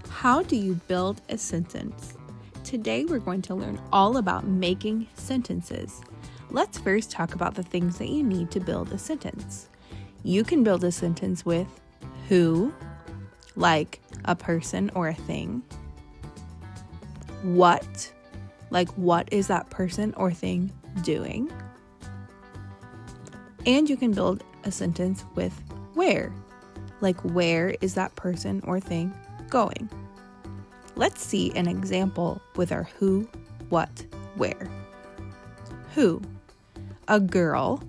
How do you build a sentence? Today we're going to learn all about making sentences. Let's first talk about the things that you need to build a sentence. You can build a sentence with who, like a person or a thing. What, like what is that person or thing doing? And you can build a sentence with where, like where is that person or thing going? Let's see an example with our who, what, where. Who? A girl.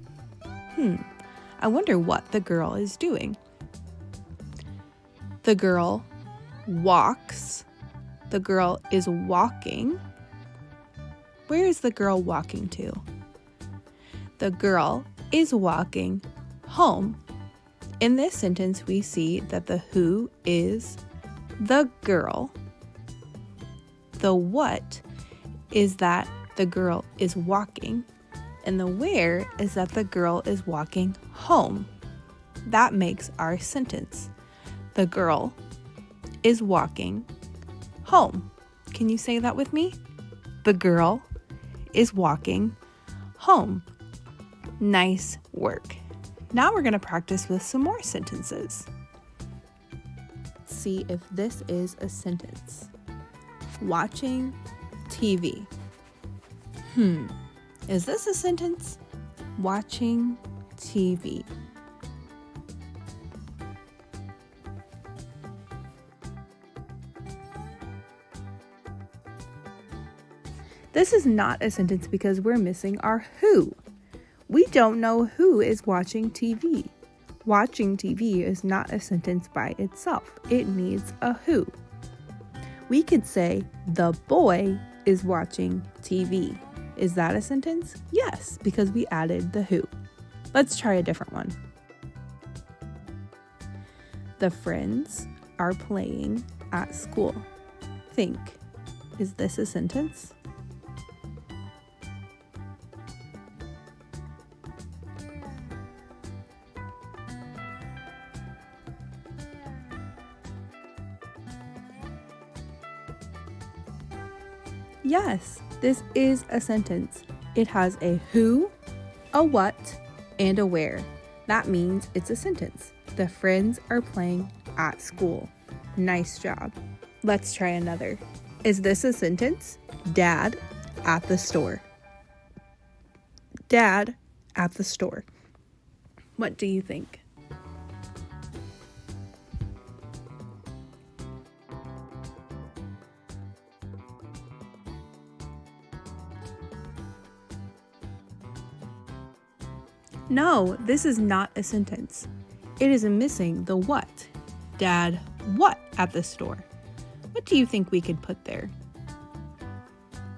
I wonder what the girl is doing. The girl walks. The girl is walking. Where is the girl walking to? The girl is walking home. In this sentence, we see that the who is the girl. The what is that the girl is walking, and the where is that the girl is walking home. That makes our sentence. The girl is walking home. Can you say that with me? The girl is walking home. Nice work. Now we're going to practice with some more sentences. See if this is a sentence. Watching TV. Is this a sentence? Watching TV. This is not a sentence because we're missing our who. We don't know who is watching TV. Watching TV is not a sentence by itself. It needs a who. We could say, the boy is watching TV. Is that a sentence? Yes, because we added the who. Let's try a different one. The friends are playing at school. Think, is this a sentence? Yes, this is a sentence. It has a who, a what, and a where. That means it's a sentence. The friends are playing at school. Nice job. Let's try another. Is this a sentence? Dad at the store. Dad at the store. What do you think? No, this is not a sentence. It is missing the what. Dad, what at the store? What do you think we could put there?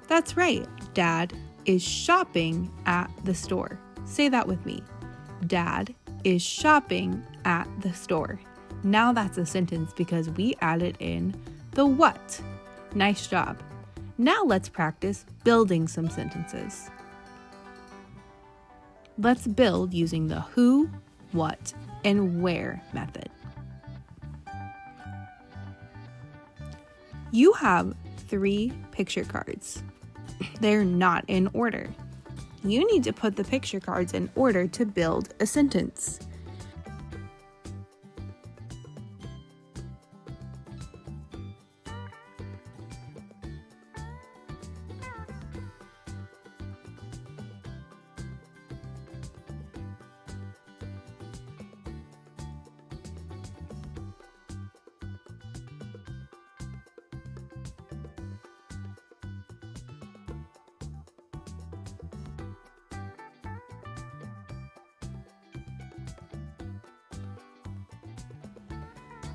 That's right. Dad is shopping at the store. Say that with me. Dad is shopping at the store. Now that's a sentence because we added in the what. Nice job. Now let's practice building some sentences. Let's build using the who, what, and where method. You have 3 picture cards. They're not in order. You need to put the picture cards in order to build a sentence.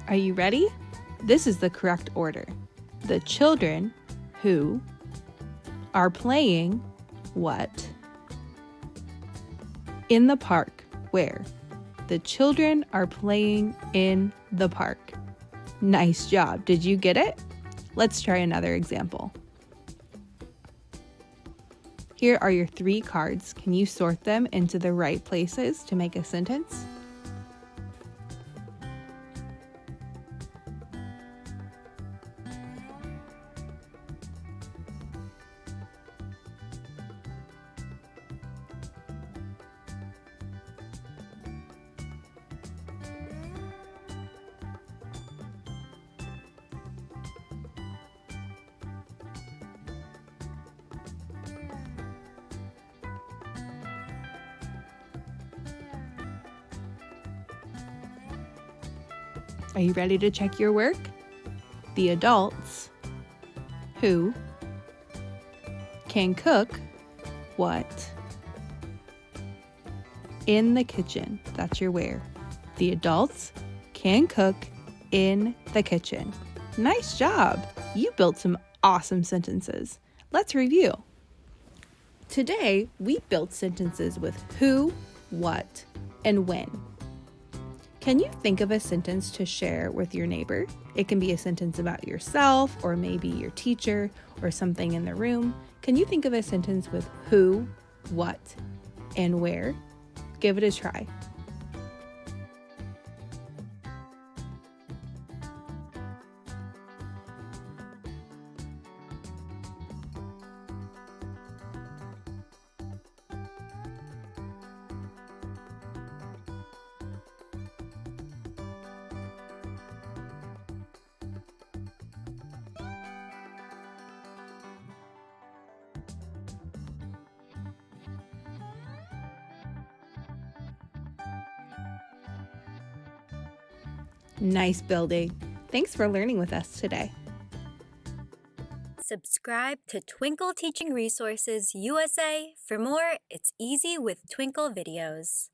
Are you ready? This is the correct order. The children who are playing what? In the park. Where? The children are playing in the park. Nice job. Did you get it? Let's try another example. Here are your 3 cards. Can you sort them into the right places to make a sentence? Are you ready to check your work? The adults who can cook what in the kitchen. That's your where. The adults can cook in the kitchen. Nice job. You built some awesome sentences. Let's review. Today, we built sentences with who, what, and when. Can you think of a sentence to share with your neighbor? It can be a sentence about yourself, or maybe your teacher, or something in the room. Can you think of a sentence with who, what, and where? Give it a try. Nice building. Thanks for learning with us today. Subscribe to Twinkl Teaching Resources USA for more It's Easy with Twinkl videos.